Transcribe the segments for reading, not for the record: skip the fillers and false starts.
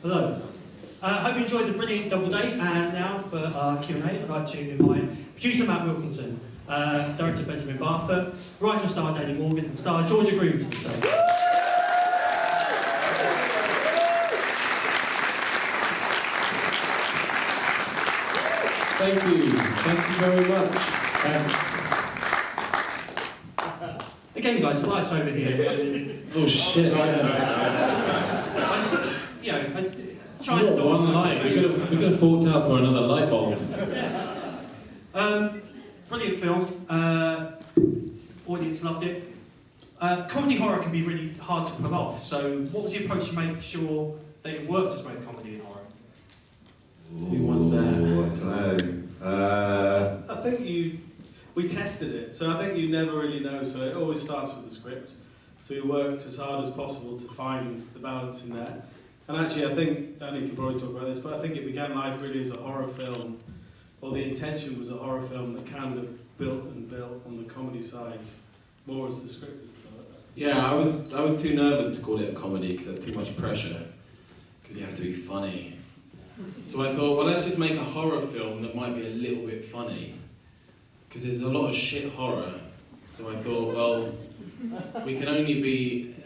Hello. I hope you enjoyed the brilliant double date, and now for our Q&A, I'd like to invite producer Matt Wilkinson, director Benjamin Barfoot, writer star Danny Morgan, and star Georgia Groome to the stage. Thank you very much. Again, guys, the lights over here. Oh shit! Try and dodge one light. We could have forked out for another light bulb. Brilliant film. Audience loved it. Comedy horror can be really hard to pull off. So, what was the approach to make sure that it worked as both comedy and horror? Who wants that? I don't know. I think we tested it, so I think you never really know. So it always starts with the script. So we worked as hard as possible to find the balance in there. And actually, I think Danny can probably talk about this, but I think it began life really as a horror film, or the intention was a horror film that kind of built on the comedy side, more as the script was developed. Yeah, I was too nervous to call it a comedy because that's too much pressure. Because you have to be funny. So I thought, well, let's just make a horror film that might be a little bit funny. Because there's a lot of shit horror. So I thought, well, we can only be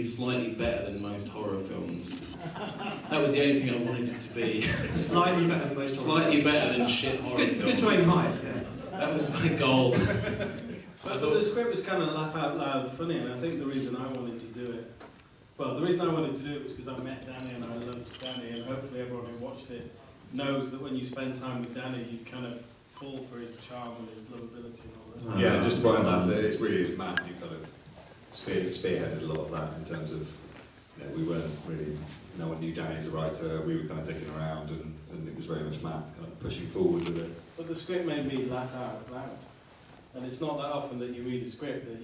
slightly better than most horror films. That was the only thing I wanted it to be. Slightly better than most horror Slightly better than shit horror films. Good to aim high. Yeah. That was my goal. But the script was kind of laugh out loud funny, and I think the reason I wanted to do it, well, the reason I wanted to do it was because I met Danny and I loved Danny, and hopefully everyone who watched it knows that when you spend time with Danny, you kind of fall for his charm and his lovability and all that. Yeah, just to that, it's really as Matt, you kind of spearheaded a lot of that in terms of, we weren't really, no one knew Danny as a writer, we were kind of dicking around, and it was very much Matt kind of pushing forward with it. But the script made me laugh out loud. And it's not that often that you read a script that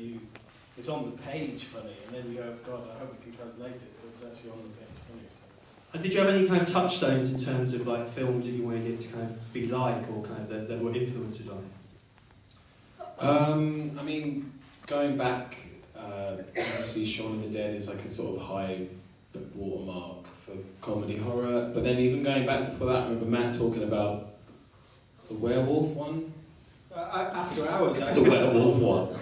it's on the page funny, and then you go, God, I hope we can translate it, but it was actually on the page funny. So. And did you have any kind of touchstones in terms of like films that you wanted it to kind of be like, or kind of that were influences on it? I mean, going back, obviously Shaun of the Dead is like a sort of high watermark for comedy horror, but then even going back before that, I remember Matt talking about the werewolf one. After Hours, actually. The werewolf one.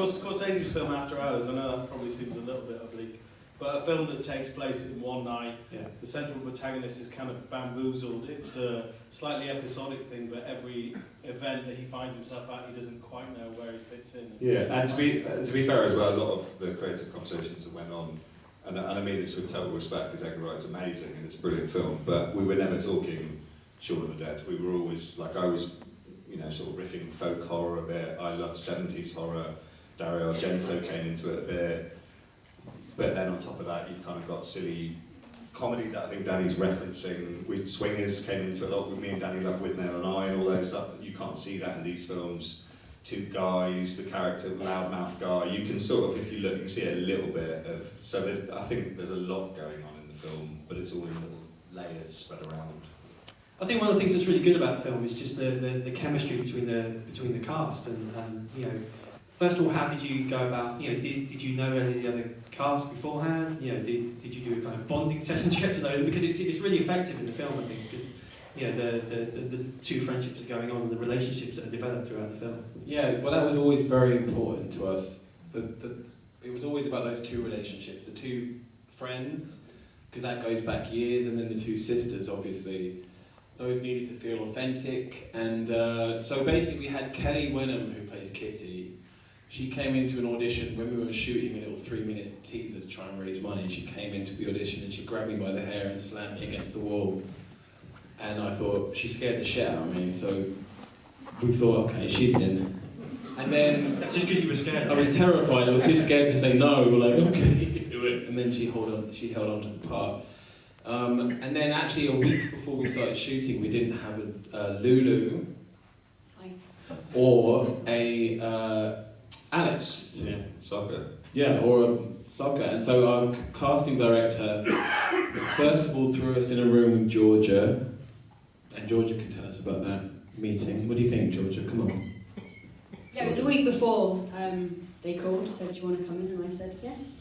Scorsese's film After Hours, I know that probably seems a little bit oblique, but a film that takes place in one night. Yeah. The central protagonist is kind of bamboozled. It's a slightly episodic thing, but every event that he finds himself at, he doesn't quite know where he fits in. Yeah, and to be fair as well, a lot of the creative conversations that went on, and I mean this with total respect, because Edgar Wright's amazing and it's a brilliant film, but we were never talking Shaun of the Dead. We were always, like I was, sort of riffing folk horror a bit. I love 70s horror. Dario Argento came into it a bit. But then on top of that, you've kind of got silly comedy that I think Danny's referencing. Swingers came into it a lot with me and Danny love With Nail and I and all those stuff. You can't see that in these films. Two guys, the character, loudmouth guy. You can sort of, if you look, you can see a little bit of... So I think there's a lot going on in the film, but it's all in little layers spread around. I think one of the things that's really good about the film is just the chemistry between the cast, and first of all, how did you go about, did you know any of the other cast beforehand? Did you do a kind of bonding session to get to know them? Because it's really effective in the film, I think, because the two friendships that are going on and the relationships that are developed throughout the film. Yeah, well, that was always very important to us. It was always about those two relationships, the two friends, because that goes back years, and then the two sisters, obviously. Those needed to feel authentic, and so basically we had Kelly Wenham, who plays Kitty. She came into an audition when we were shooting a little 3-minute teaser to try and raise money. She came into the audition and she grabbed me by the hair and slammed me against the wall. And I thought, she scared the shit out of me, so we thought, okay, she's in. And then... That's just because you were scared? I was terrified, I was too scared to say no. We were like, okay, you can do it. And then she held on to the part. And then actually a week before we started shooting, we didn't have a Lulu or a Alex. Yeah, soccer. Yeah, or a soccer. And so our casting director first of all threw us in a room with Georgia, and Georgia can tell us about that meeting. What do you think, Georgia? Come on. Yeah, it was a week before they called, said, do you want to come in? And I said, yes.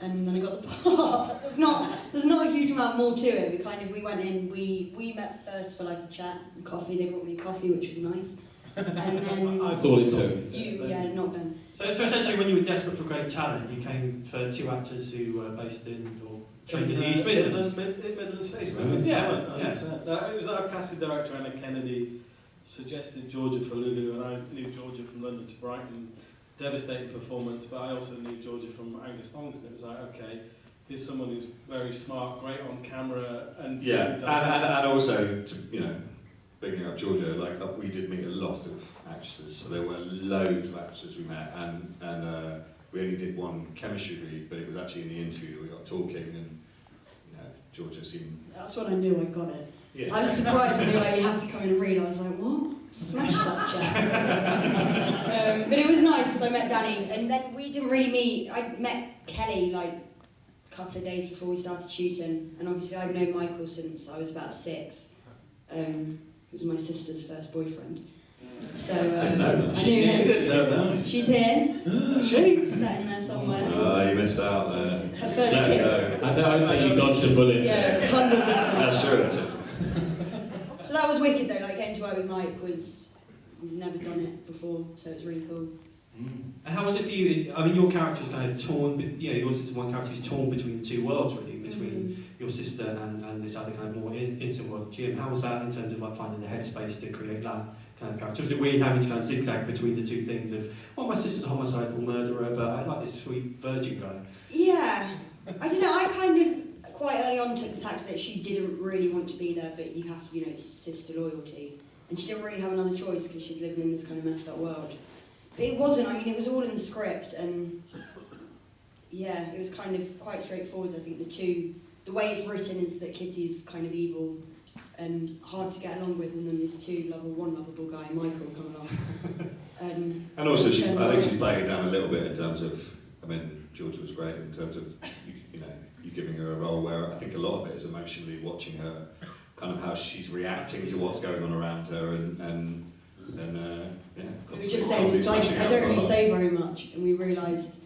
and then I got the part. There's not a huge amount more to it. We went in, we met first for like a chat and coffee. They brought me coffee, which was nice. And then That's all it took. not Ben. So essentially, when you were desperate for great talent, you came for 2 actors who were based in or trained in the East Midlands. Midlands States. It was our casting director, Anna Kennedy, suggested Georgia for Lulu, and I knew Georgia from London to Brighton. Devastating performance, but I also knew Georgia from Angus Thongs, and it was like, okay, here's someone who's very smart, great on camera, and and also, picking up Georgia, like we did meet a lot of actresses, so there were loads of actresses we met, and we only did one chemistry read, but it was actually in the interview that we got talking, and Georgia seemed. That's when I knew I got it. Yeah. I was surprised when they were like, you have to come in and read. I was like, what? Smash that chat. But it was nice because I met Danny, and then we didn't really meet. I met Kelly like a couple of days before we started shooting, and obviously I've known Michael since I was about 6. He was my sister's first boyfriend. So Didn't know that. I knew him. Didn't know that. She's here. She? Sat in there somewhere. You missed out there. Her first kiss. I would say you dodged a bullet. Yeah, 100%. That's true. So that was wicked though, like getting to work with Mike was, we've never done it before, so it's really cool. And how was it for you? I mean, your character's kind of torn, yours is one character who's torn between the 2 worlds really, between your sister and this other kind of more innocent world. Jim, how was that in terms of like finding the headspace to create that kind of character? Was it weird having to kind of zigzag between the 2 things of, well, my sister's a homicidal murderer, but I like this sweet virgin guy? Yeah, I don't know, I kind of quite early on took the tact that she didn't really want to be there, but you have to, it's sister loyalty. And she didn't really have another choice because she's living in this kind of messed up world. But it wasn't, it was all in the script, and yeah, it was kind of quite straightforward. I think the way it's written is that Kitty's kind of evil and hard to get along with, and then there's one lovable guy, Michael, come along. And also, I think she's playing it down a little bit in terms of, Georgia was great in terms of, you giving her a role where I think a lot of it is emotionally watching her, kind of how she's reacting to what's going on around her, and we were just saying, it's like, I don't really say very much, and we realised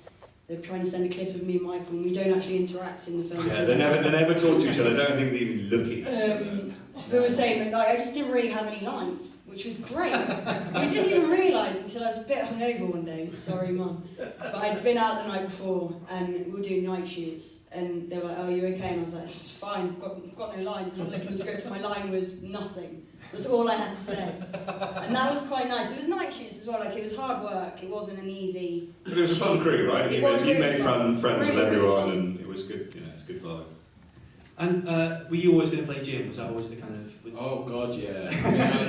they're trying to send a clip of me and Michael, and we don't actually interact in the film. Yeah, they never talk to each other. I don't think they even look at each other. We were saying that I just didn't really have any lines, which was great. We didn't even realise until I was a bit hungover one day, sorry mum, but I'd been out the night before and we were doing night shoots, and they were like, oh, are you okay? And I was like, it's fine, I've got no lines. And I looked at the script, my line was nothing. That's all I had to say. And that was quite nice. It was night shoots as well, like it was hard work, it wasn't an easy... But it was a fun crew, right? You made friends with everyone, and it was good, it's good vibe. And were you always going to play Jim? Was that always the kind of... Oh God, yeah.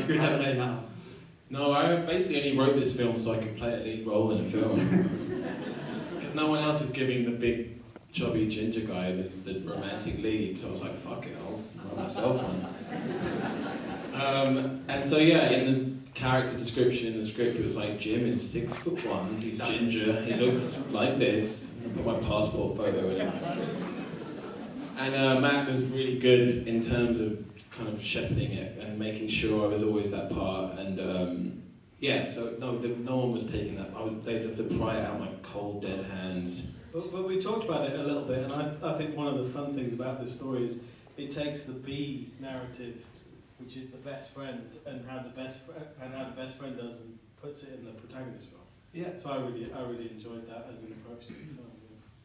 You're never known that. No, I basically only wrote this film so I could play a lead role in a film. Because no one else is giving the big, chubby ginger guy the romantic lead, so I was like, fuck it, I'll write myself one. And so yeah, in the character description in the script, it was like, Jim is 6'1", he's ginger, he looks like this. I put my passport photo in. And Matt was really good in terms of kind of shepherding it and making sure I was always that part. And so no one was taking that. They'd have to pry it out my cold, dead hands. But we talked about it a little bit, and I think one of the fun things about this story is it takes the B narrative, which is the best friend, and how the best friend does, and puts it in the protagonist role. Yeah. So I really enjoyed that as an approach to the film.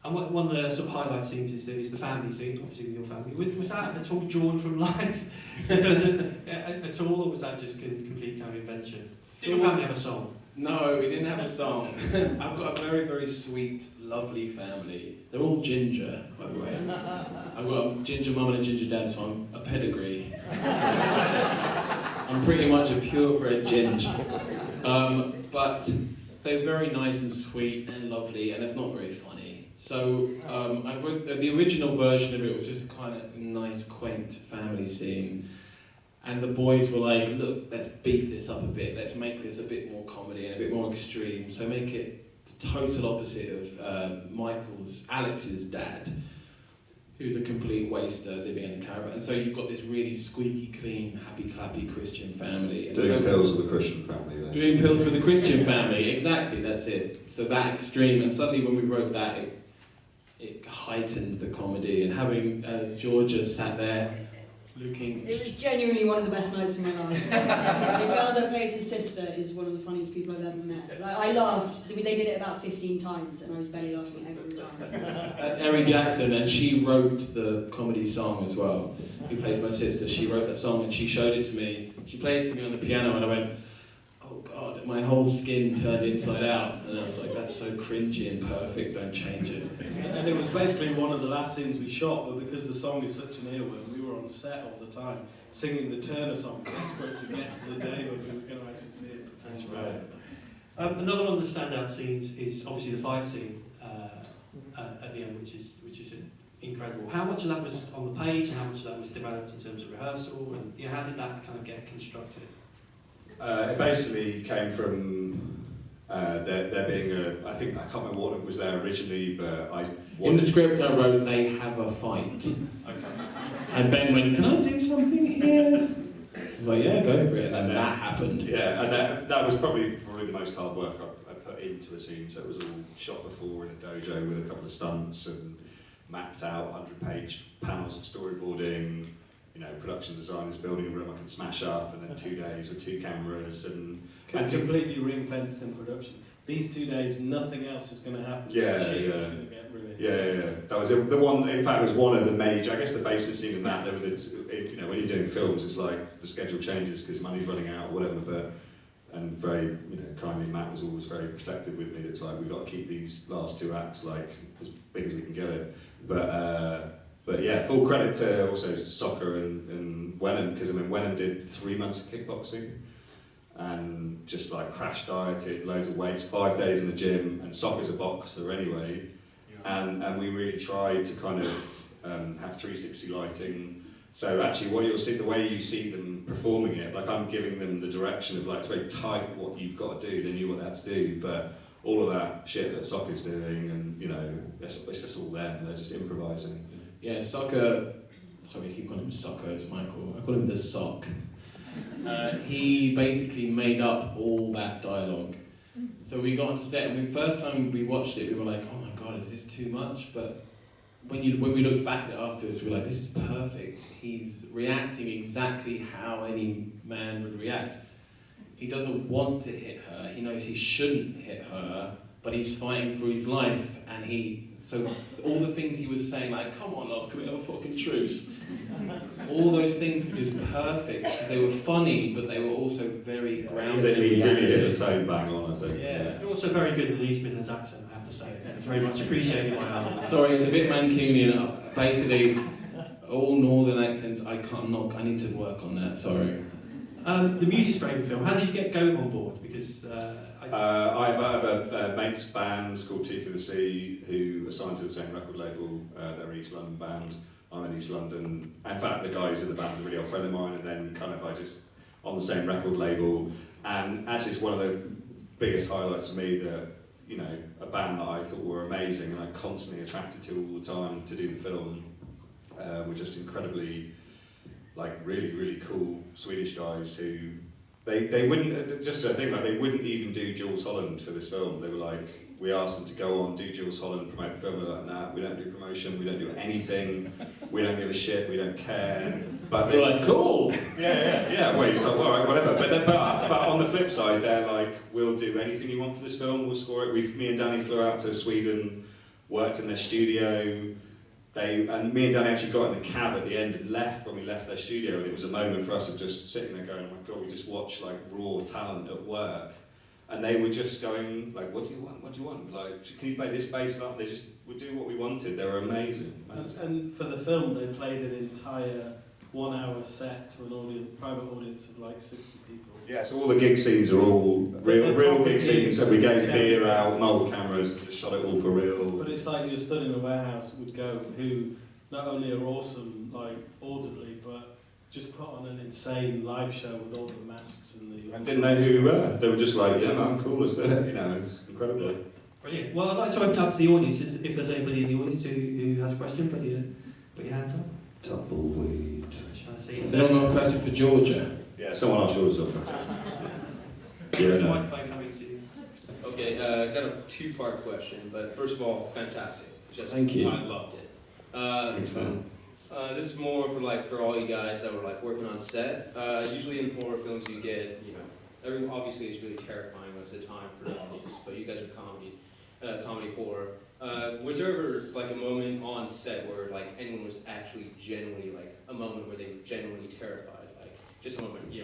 And one of the sort of highlight scenes is the family scene, obviously with your family. Was that at all drawn from life at all, or was that just a complete kind of invention? Did your family have a song? No, we didn't have a song. I've got a very, very sweet, lovely family. They're all ginger, by the way. I've got a ginger mum and a ginger dad, so I'm a pedigree. I'm pretty much a purebred ginger. But they're very nice and sweet and lovely, and it's not very funny. So I wrote, the original version of it was just kind of a nice, quaint family scene. And the boys were like, look, let's beef this up a bit. Let's make this a bit more comedy and a bit more extreme. So make it the total opposite of Alex's dad, who's a complete waster living in a caravan. And so you've got this really squeaky clean, happy clappy Christian family. And doing pills with a Christian family. Then. Doing pills with a Christian family, exactly, that's it. So that extreme, and suddenly when we wrote that, it heightened the comedy. And having Georgia sat there looking... It was genuinely one of the best nights of my life. The girl that plays his sister is one of the funniest people I've ever met. Like, I laughed. They did it about 15 times and I was barely laughing every time. That's Erin Jackson, and she wrote the comedy song as well. Who plays my sister? She wrote that song and she showed it to me. She played it to me on the piano and I went, oh God, my whole skin turned inside out. And I was like, that's so cringy and perfect, don't change it. And it was basically one of the last scenes we shot, but because the song is such an earworm, we were on set all the time, singing the Turner song, desperate to get to the day when we were going to actually see it. That's right. Another one of the standout scenes is obviously the fight scene at the end, which is incredible. How much of that was on the page, and how much of that was developed in terms of rehearsal, and how did that kind of get constructed? It basically came from there being I can't remember what it was there originally, but in the script I wrote, they have a fight. Okay. And Ben went, can I do something here? I was like, yeah, go for it. And then that happened. Yeah, and that was probably the most hard work I put into a scene. So it was all shot before in a dojo with a couple of stunts and mapped out 100-page panels of storyboarding. Production designers building a room I can smash up, and then 2 days with 2 cameras and completely ring-fenced in production. These 2 days, nothing else is going to happen. Yeah, the shit yeah. is going to get really Yeah. That was the one. In fact, it was one of the major. I guess the basis even that when you're doing films, it's like the schedule changes because money's running out or whatever. But and very kindly, Matt was always very protective with me. It's like we've got to keep these last 2 acts like as big as we can get it. But yeah, full credit to also Soccer and Wenham, because Wenham did 3 months of kickboxing and just like crash dieted, loads of weights, 5 days in the gym, and Soccer's a boxer anyway. And we really tried to kind of have 360 lighting. So actually what you'll see, the way you see them performing it, like I'm giving them the direction of like, it's very tight what you've got to do, they knew what they had to do, but all of that shit that Soccer's doing, and it's just all them, they're just improvising. Yeah, Soccer, sorry, I keep calling him Soccer, it's Michael, I call him the Sock. He basically made up all that dialogue. So we got onto set, and the first time we watched it, we were like, oh my God, is this too much? But when we looked back at it afterwards, we were like, this is perfect. He's reacting exactly how any man would react. He doesn't want to hit her, he knows he shouldn't hit her, but he's fighting for his life, and so all the things he was saying, like, come on love, can we have a fucking truce? All those things were just perfect, because they were funny, but they were also very grounded. They really hit the tone bang on, I think. Yeah. You're also very good in the East Midlands accent, I have to say. It's very much appreciated by our... Sorry, it's a bit Mancunian. Basically, all northern accents, I need to work on that, sorry. The music's great in the film. How did you get Groome on board? Because I have a mate's band called Teeth of the Sea who are signed to the same record label. They're an East London band. I'm in East London. In fact, the guys in the band are a really old friend of mine, and then I just on the same record label. And actually, it's one of the biggest highlights for me that a band that I thought were amazing and I constantly attracted to all the time to do the film were just incredibly, really, really cool Swedish guys who. They wouldn't, just a thing, they wouldn't even do Jules Holland for this film. They were like, we asked them to go on, do Jules Holland, promote the film. They're like, nah, we don't do promotion, we don't do anything, we don't give a shit, we don't care. But they're like, cool! Yeah, well, it's like, all right, whatever. But on the flip side, they're like, we'll do anything you want for this film, we'll score it. Me and Danny flew out to Sweden, worked in their studio. And me and Danny actually got in the cab at the end and left when we left their studio, and it was a moment for us of just sitting there going, oh my God, we just watched raw talent at work. And they were just going, what do you want? What do you want? Can you play this bass line? They just would do what we wanted. They were amazing. And for the film, they played an entire 1 hour set to an private audience of 60 people. Yeah, so all the gig scenes are all real gig scenes. So we gave beer out, mobile cameras, just shot it all for real. But it's like you're stood in a warehouse with Go, who not only are awesome, audibly, but just put on an insane live show with all the masks and the... And didn't know who we were. They were just like, yeah man, cool, it's it's incredible. Brilliant. Well, I'd like to open up to the audience. If there's anybody in the audience who has a question, put your hands up. Tumbleweed. Is there a question for Georgia? Yeah, someone else yours up. There's a microphone coming to you. Okay, I've got a two-part question, but first of all, fantastic. Thank you. I loved it. Thanks, man. This is more for all you guys that were like working on set. Usually in horror films you get, everyone obviously it's really terrifying most of the time for the audience, but you guys are comedy horror. Was there ever like a moment on set where like anyone was actually genuinely like a moment where they were genuinely terrified, like just a moment, that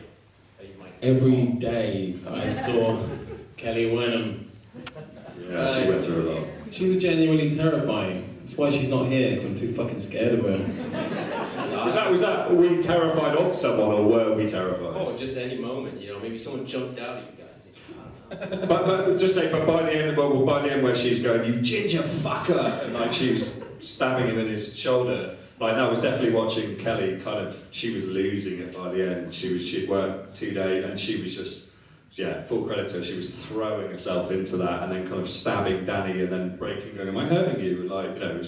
you might. Every day that I saw Kelly Wenham, Yeah, she went through a lot. she was genuinely terrifying. That's why she's not here, because I'm too fucking scared of her. Was that, were we terrified of someone or were we terrified? Oh, just any moment, maybe someone jumped out at you guys. But just say, but by the end, by the end where she's going, you ginger fucker, and like she was stabbing him in his shoulder. Like that was definitely watching Kelly she was losing it by the end. She'd worked 2 days and she was just, full credit to her, she was throwing herself into that and then kind of stabbing Danny and then breaking, going, am I hurting you? And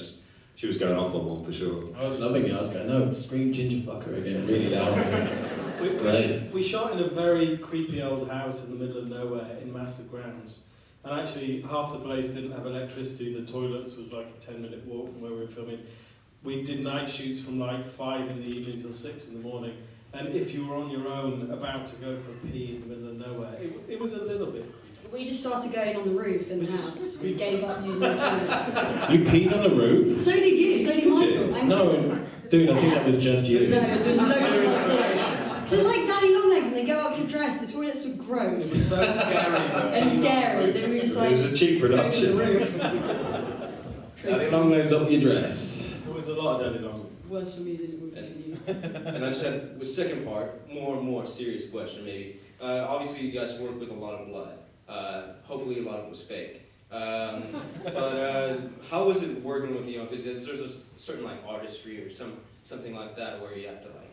she was going off on one for sure. I was loving it. I was going, no, scream ginger fucker again, really loud. We shot in a very creepy old house in the middle of nowhere in massive grounds. And actually, half the place didn't have electricity. The toilets was like a 10-minute walk from where we were filming. We did night shoots from like 5 in the evening till 6 in the morning. And if you were on your own, about to go for a pee in the middle of nowhere, it was a little bit. We just started going on the roof in the house. We gave up using the toilets. You peed on the roof? So did you, so did Michael. No, dude, I think that was just you. No, there's loads of us. So it's like Daddy Longlegs and they go up your dress, the toilets were It gross. was so scary. And scary. They were just like... It was a cheap production. Daddy Longlegs up your dress. There was a lot of Daddy Longlegs. Worse for me than it would be for you. And I just had the second part, more and more serious question maybe. Obviously you guys work with a lot of blood. Hopefully a lot of it was fake. But how was it working with, because there's a certain like artistry or something like that where you have to like,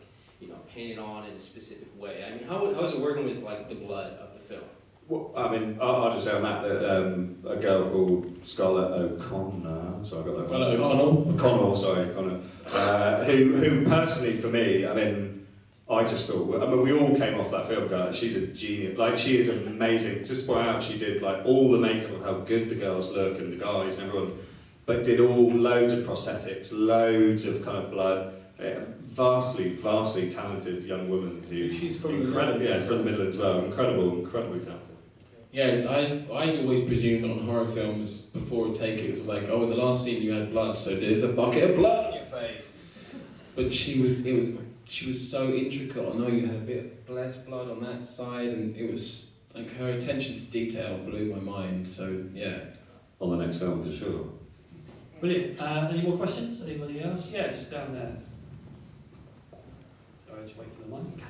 paint it on in a specific way. I mean, how is it working with like the blood of the film? Well, I mean, I'll just say on that a girl called Scarlett O'Connor, so I got that. O'Connell, sorry, who personally for me, I mean, I just thought, we all came off that film going, she's a genius, like she is amazing, just by how she did like all the makeup of how good the girls look and the guys and everyone, but did loads of prosthetics, loads of kind of blood, vastly talented young woman who, she's from incredible, the Midlands. from the Midlands as well, incredibly talented. Yeah, I always presumed on horror films before a take it was like, oh, in the last scene you had blood, so there's a bucket of blood on your face. But she was so intricate. I know you had a bit of less blood on that side, and it was like her attention to detail blew my mind. So yeah, On the next film for sure. Brilliant. Any more questions? Anybody else? Yeah, just down there. Sorry, just wait for the mic.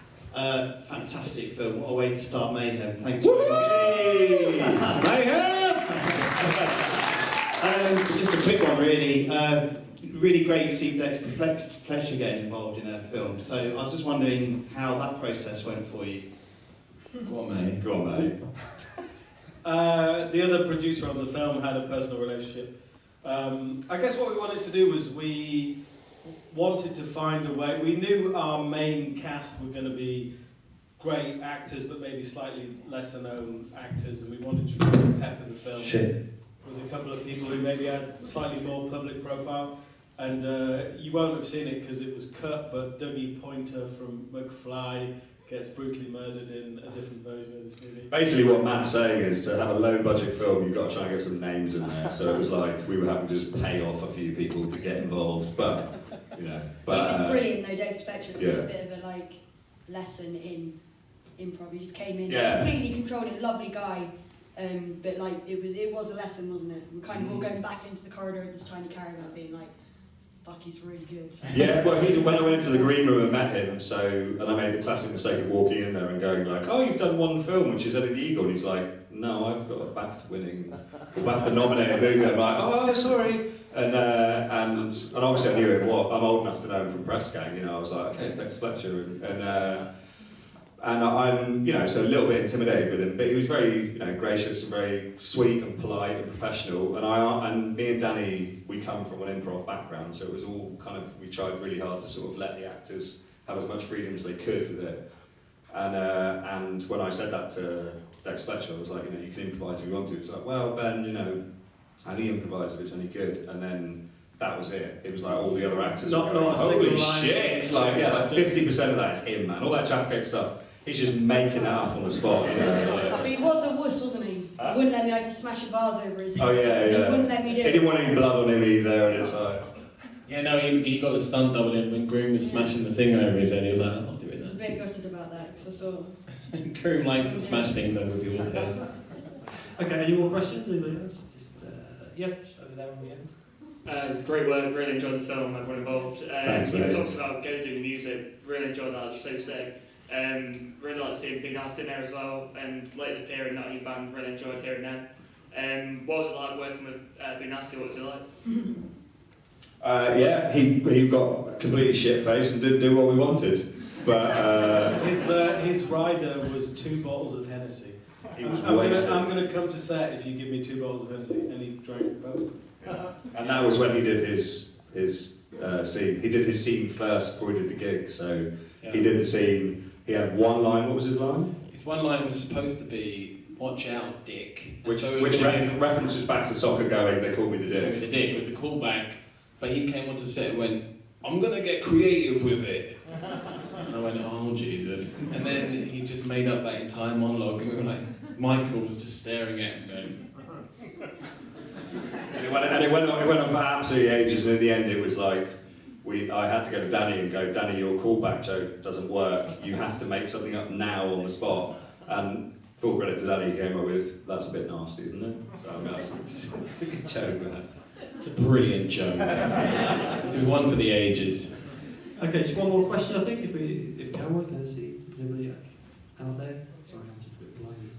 Fantastic film. What a way to start Mayhem. Thanks very much. Hey! Mayhem! Just a quick one, really. Really great to see Dexter Fletcher getting involved in a film. So I was just wondering how that process went for you. go on, mate. Go on, mate. The other producer of the film had a personal relationship. I guess what we wanted to do was we wanted to find a way. We knew our main cast were going to be great actors, but maybe slightly lesser known actors, and we wanted to try and pepper the film with a couple of people who maybe had slightly more public profile. And you won't have seen it because it was cut, but Dougie Pointer from McFly gets brutally murdered in a different version of this movie. Basically what Matt's saying is to have a low budget film you've got to try and get some names in there, so it was like we were having to just pay off a few people to get involved, but It was brilliant though, Dexter Fletcher. It was yeah. a bit of a lesson in improv. He just came in, Yeah. completely controlled it, lovely guy. But it was a lesson, wasn't it? We're kind of all going back into the corridor of this tiny caravan being like, fuck, he's really good. Yeah, well, when I went into the green room and met him, and I made the classic mistake of walking in there and going like, oh, you've done one film, which is Eddie the Eagle, and he's like, no, I've got a BAFTA nominated movie. I'm like, oh, sorry. And obviously I knew him. I'm old enough to know him from Press Gang. I was like, okay, it's Dexter Fletcher, and I'm, so a little bit intimidated with him, but he was very, gracious and very sweet and polite and professional. And me and Danny, we come from an improv background, so it was all we tried really hard to sort of let the actors have as much freedom as they could with it. And when I said that to Dex Fletcher, I was like, you can improvise if you want to. He was like, well, Ben, only improvise if it's any good. And then that was it. It was like all the other actors Not- were going, not a holy single line. shit! It's like, yeah, like 50% of that is him, man. All that Chaff Cake stuff, he's just making it up on the spot, you know. Like, But he was a wuss, wasn't he? Huh? Wouldn't let me, I had to smash a vase over his head. oh yeah, He yeah. wouldn't let me do He it. didn't want any blood on him either, and it's like, Yeah, no, he got the stunt double in when Groome was smashing the thing over his head. He was like, I'm not doing I was a that. bit gutted about that, because I thought... Groome likes to smash things over people's heads. Okay, any more questions? Anybody else? Just, just over there on the end. Great work, really enjoyed the film, everyone involved. Thanks, You mate. talked about going doing the music, really enjoyed that, it was so sick. Really like seeing Big Nasty in there as well, and later appearing in Nottingham band, really enjoyed hearing them. What was it like working with Big Nasty, what was it like? yeah, he got completely shit-faced and didn't do what we wanted. But His rider was 2 bottles of Hennessy. he was I'm wasted. going to come to set if you give me 2 bottles of Hennessy, and he drank both. And that was when he did his scene. He did his scene first before he did the gig. So he did the scene. He had one line. What was his line? His one line was supposed to be, "Watch out, dick." And Which so it was references back to soccer going, they called me the dick. The dick was a callback, but he came onto set and went, "I'm gonna get creative with it." And I went, "Oh Jesus!" And then he just made up that entire monologue, and we were like, Michael was just staring at him, going, And it went on for absolutely ages, and in the end it was like, I had to go to Danny and go, Danny, your callback joke doesn't work. You have to make something up now on the spot. And full credit to Danny, he came up with, that's a bit nasty, isn't it? So I mean, it's a good joke, man. "It's a brilliant joke." Do one for the aged. Okay, just one more question, I think, if we can, we can see. Is anybody out there? Sorry, I'm just a bit blind.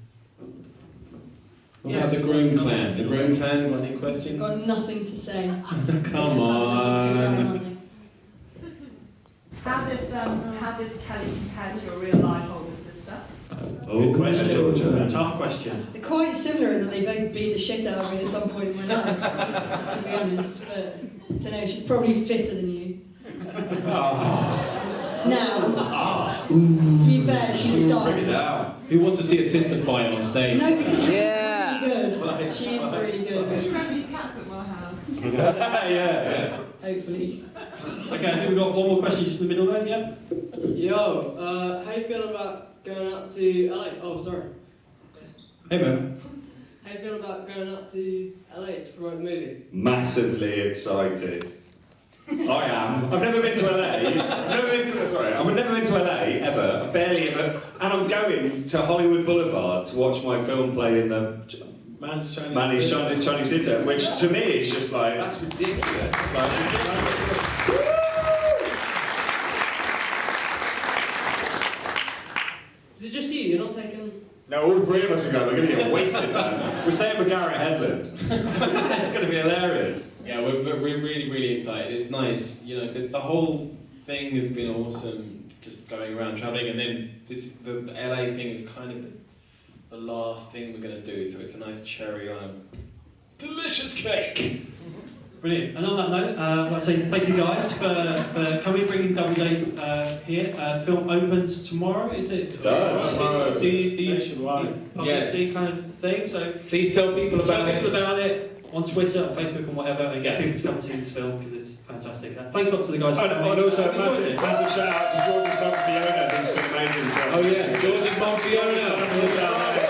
What about the Groome clan? The Groome clan, got any questions? Got nothing to say. Come on. How did Kelly compare to your real life older sister? Oh, Good question, Georgia. Tough question. They're quite similar in that they both beat the shit out of me at some point in my life, to be honest. But, I don't know, she's probably fitter than you. Now, to be fair, she's Bring it starting. down. Who wants to see a sister fight on stage? No, because she's really good. She is really Do good, you remember your cats at my house? yeah. hopefully. Okay, I think we've got one more question just in the middle there, yeah? Yo, how you feeling about going out to LA? Oh, sorry. Hey, man. How you feeling about going out to LA to promote the movie? Massively excited. I am. I've never been to LA. I've never been to LA ever. I've barely ever. And I'm going to Hollywood Boulevard to watch my film play in the Man's Chinese Theatre, which to me is just like, that's ridiculous. Like, Is it just you? You're not taking... no, all 3 of us are going. We're going to get wasted, man. We're staying with Garrett Headland. It's going to be hilarious. Yeah, we're really, really excited. It's nice, you know, the whole thing has been awesome, just going around travelling, and then the LA thing is kind of the last thing we're going to do, so it's a nice cherry on a delicious cake. Brilliant. And on that note, I'd like to say thank you guys for coming, bringing Double Day here. The film opens tomorrow, is it? It does. Do you Nationwide. publicity kind of thing? So Please tell people tell about people it. about it on Twitter, on Facebook, and whatever, and get Yes. people to come and see this film because it's fantastic. Thanks a lot to the guys. for And coming. also a Enjoyed massive, it. massive shout out to George's mum Fiona, who's been amazing. Oh yeah, George's mom Fiona.